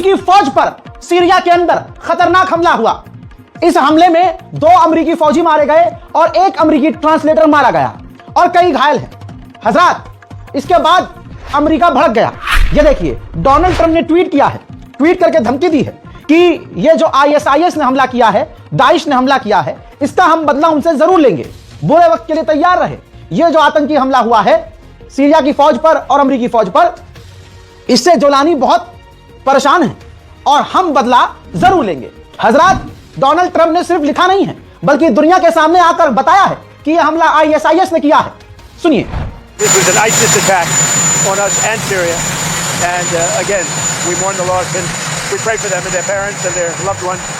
अमेरिकी फौज पर सीरिया के अंदर खतरनाक हमला हुआ। इस हमले में 2 अमेरिकी फौजी मारे गए और 1 अमेरिकी ट्रांसलेटर मारा गया और कई घायल हैं। हजरात, इसके बाद अमेरिका भड़क गया। ये देखिए, डोनाल्ड ट्रंप ने ट्वीट किया है, ट्वीट करके धमकी दी है कि ये जो आईएसआईएस ने हमला किया है, दाइश ने हमला किया है, इसका हम बदला उनसे जरूर लेंगे, बुरे वक्त के लिए तैयार रहे। ये जो आतंकी हमला हुआ है सीरिया की फौज पर और अमेरिकी फौज पर, इससे जोलानी बहुत परेशान है और हम बदला जरूर लेंगे। हजरात, डोनाल्ड ट्रंप ने सिर्फ लिखा नहीं है बल्कि दुनिया के सामने आकर बताया है कि यह हमला आईएसआईएस ने किया है। सुनिए। This was an ISIS attack on us and Syria, and again, we mourn the loss and we pray for them and their parents and their loved ones.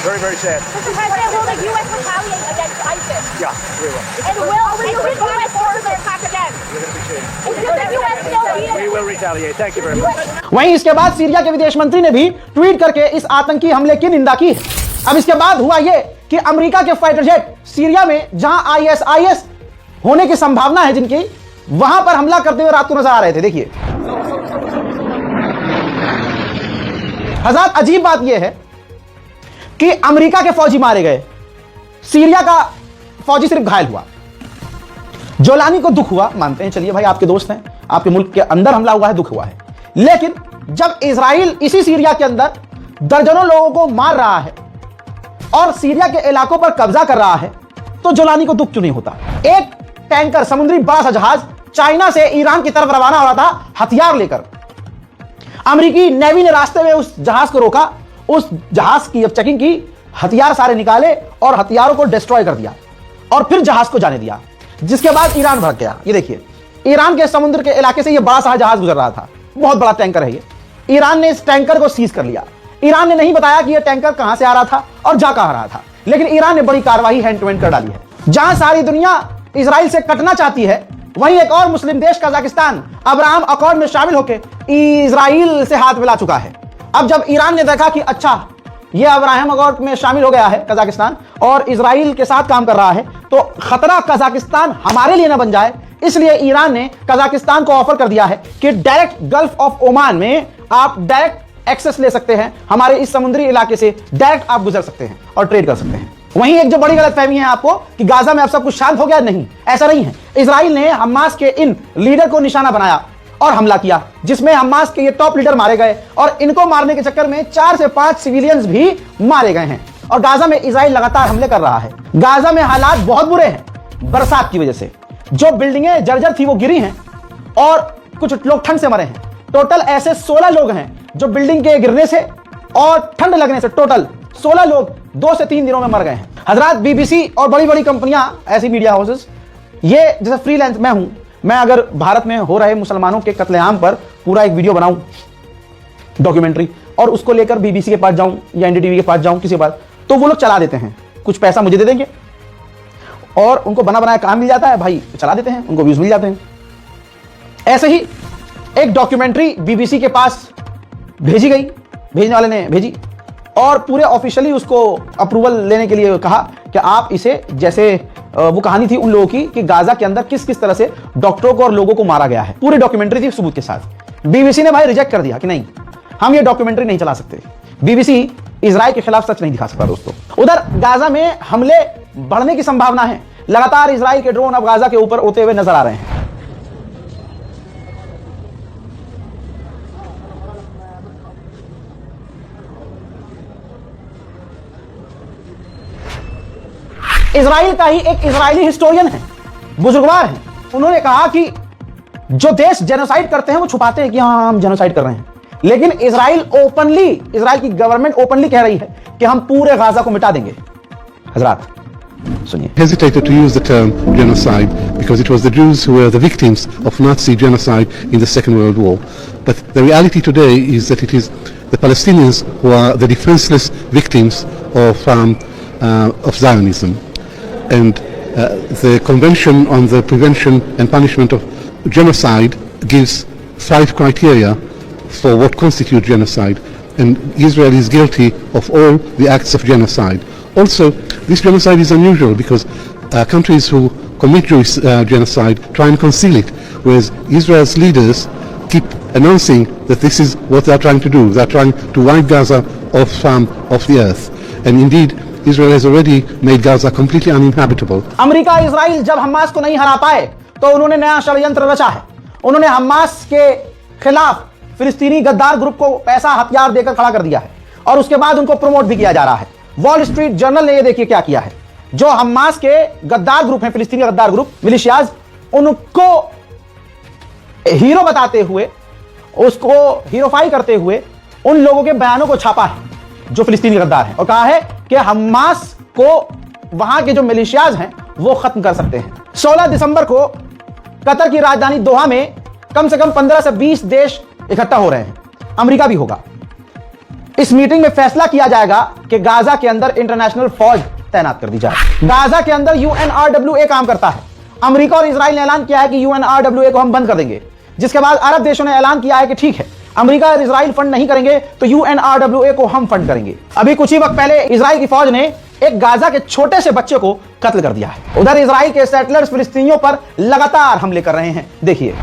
Very, very sad. Mr. President, will the U.S. retaliate against ISIS? Yeah, we will. And will the U.S. further attack again? We're going to be seeing. Is the U.S. still We will retaliate. Thank you very much. वहीं इसके बाद Syria के विदेश मंत्री ने भी tweet करके इस आतंकी हमले की निंदा की है। अब इसके बाद हुआ यह कि अमेरिका के फाइटर जेट सीरिया में जहां आईएसआईएस होने की संभावना है जिनकी, वहां पर हमला करते हुए रात को नजर आ रहे थे। देखिए हज़रात, अजीब बात यह है कि अमेरिका के फौजी मारे गए, सीरिया का फौजी सिर्फ घायल हुआ। जोलानी को दुख हुआ, मानते हैं, चलिए भाई आपके दोस्त हैं, आपके मुल्क के अंदर हमला हुआ है, दुख हुआ है। लेकिन जब इजराइल इसी सीरिया के अंदर दर्जनों लोगों को मार रहा है और सीरिया के इलाकों पर कब्जा कर रहा है, तो जोलानी को दुख क्यों नहीं होता? एक टैंकर, समुद्री बड़ा सा जहाज चाइना से ईरान की तरफ रवाना हो रहा था हथियार लेकर। अमेरिकी नेवी ने रास्ते में उस जहाज को रोका, उस जहाज की जब चेकिंग की, हथियार सारे निकाले और हथियारों को डिस्ट्रॉय कर दिया और फिर जहाज को जाने दिया, जिसके बाद ईरान भड़क गया। ये देखिए, ईरान के समुद्र के इलाके से ये बड़ा सा जहाज गुजर रहा था, बहुत बड़ा टैंकर है ये। ईरान ने इस टैंकर को सीज कर लिया। ईरान ने नहीं बताया कि यह टैंकर कहां से आ रहा था और जा कहां रहा था, लेकिन ईरान ने बड़ी कार्रवाई हैंड टू हैंड कर डाली है। जहां सारी दुनिया इजराइल से कटना चाहती है, वहीं एक और मुस्लिम देश कजाकिस्तान अब्राहम अकॉर्ड में शामिल होकर इजराइल से हाथ मिला चुका है। अब जब ईरान ने देखा कि अच्छा, यह अब्राहम अकॉर्ड में शामिल हो गया है कजाकिस्तान और इजराइल के साथ काम कर रहा है, तो खतरा कजाकिस्तान हमारे लिए ना बन जाए, इसलिए ईरान ने कजाकिस्तान को ऑफर कर दिया है कि डायरेक्ट गल्फ ऑफ ओमान में आप डायरेक्ट एक्सेस ले सकते हैं, हमारे इस समुद्री इलाके से डायरेक्ट आप गुजर सकते हैं और ट्रेड कर सकते हैं। वहीं एक जो बड़ी गलतफहमी है आपको कि गाजा में अब सब कुछ शांत हो गया, नहीं, ऐसा नहीं है। इजराइल ने हमास के इन लीडर को निशाना बनाया और हमला किया, जिसमें हमास के ये टॉप लीडर मारे गए और इनको मारने के चक्कर में 4 से 5 सिविलियंस भी मारे गए हैं। और गाजा में इजराइल लगातार हमले कर रहा है। गाजा में हालात बहुत बुरे हैं बरसात की वजह से। जो बिल्डिंगें जर्जर थी वो गिरी हैं और कुछ लोग ठंड से मरे हैं। टोटल ऐसे 16 लोग हैं जो बिल्डिंग के गिरने से और ठंड लगने से टोटल 16 लोग 2 से 3 दिनों में मर गए हैं। हजरात, बीबीसी और बड़ी बड़ी कंपनियां, ऐसी मीडिया हाउसेस, ये जैसे फ्रीलांस मैं हूं, मैं अगर भारत में हो रहे मुसलमानों के कत्लेआम पर पूरा एक वीडियो बनाऊं, डॉक्यूमेंट्री, और उसको लेकर बीबीसी के पास जाऊं या एनडीटीवी के पास जाऊं किसी बात, तो वो लोग चला देते हैं, कुछ पैसा मुझे दे देंगे और उनको बना बनाया काम मिल जाता है, भाई चला देते हैं, उनको व्यूज मिल जाते हैं। ऐसे ही एक डॉक्यूमेंट्री बीबीसी के पास भेजी गई, भेजने वाले ने भेजी और पूरे ऑफिशियली उसको अप्रूवल लेने के लिए कहा कि आप इसे, जैसे वो कहानी थी उन लोगों की कि गाजा के अंदर किस किस तरह से डॉक्टरों को और लोगों को मारा गया है, पूरी डॉक्यूमेंट्री थी सबूत के साथ। बीबीसी ने भाई रिजेक्ट कर दिया कि नहीं, हम ये डॉक्यूमेंट्री नहीं चला सकते। बीबीसी इजराइल के खिलाफ सच नहीं दिखा सकता दोस्तों। उधर गाजा में हमले बढ़ने की संभावना है, लगातार इजराइल के ड्रोन अब गाजा के ऊपर उड़ते हुए नजर आ रहे हैं। इजराइल का ही एक इजरायली हिस्टोरियन है, बुजुर्गवार है, उन्होंने कहा कि जो देश जेनोसाइड करते हैं वो छुपाते हैं कि हाँ हम जेनोसाइड कर रहे हैं, लेकिन इजराइल की गवर्नमेंट ओपनली कह रही है कि हम पूरे गाजा को मिटा देंगे। हजरात सुनिए। Hesitated to use the term genocide because it was the Jews who were the victims of Nazi genocide in the Second World War. But the reality today is that it is the Palestinians who are the defenseless victims of Zionism. And the Convention on the Prevention and Punishment of Genocide gives 5 criteria for what constitutes genocide, and Israel is guilty of all the acts of genocide. Also, this genocide is unusual because countries who commit genocide try and conceal it, whereas Israel's leaders keep announcing that this is what they are trying to do. They are trying to wipe Gaza off the earth. And indeed, Israel has already made Gaza completely uninhabitable. America Israel जब Hamas को नहीं हरा पाए तो उन्होंने नया षड्यंत्र रचा है। उन्होंने हमास के खिलाफ फिलिस्तीनी गद्दार ग्रुप को पैसा हथियार देकर खड़ा कर दिया है और उसके बाद उनको प्रमोट भी किया जा रहा है। वॉल स्ट्रीट जर्नल ने ये देखिए क्या किया है। जो हमास के गद्दार ग्रुप हैं, फिलिस्तीनी गद्दार ग्रुप मिलिशियाज, उनको हीरो बताते हुए, उसको हीरोफाई करते हुए उन लोगों के बयानों को छापा है जो फिलिस्तीनी गद्दार हैं और कहा है कि हमास को वहां के जो मिलिशियाज हैं वो खत्म कर सकते हैं। 16 दिसंबर को कतर की राजधानी दोहा में कम से कम 15 से 20 देश इकट्ठा हो रहे हैं, अमेरिका भी होगा। इस मीटिंग में फैसला किया जाएगा कि गाजा के अंदर इंटरनेशनल फौज तैनात कर दी जाए। गाजा के अंदर यूएनआरडब्ल्यूए काम करता है। अमेरिका और इजराइल ने ऐलान किया है कि यूएनआरडब्ल्यूए को हम बंद कर देंगे, जिसके बाद अरब देशों ने ऐलान किया है कि ठीक है, अमेरिका और इजराइल फंड नहीं करेंगे तो यूएनआरडब्ल्यूए को हम फंड करेंगे। अभी कुछ ही वक्त पहले इजराइल की फौज ने एक गाजा के छोटे से बच्चे को कत्ल कर दिया है। उधर इजराइल के सेटलर्स फिलिस्तीनियों पर लगातार हमले कर रहे हैं। देखिए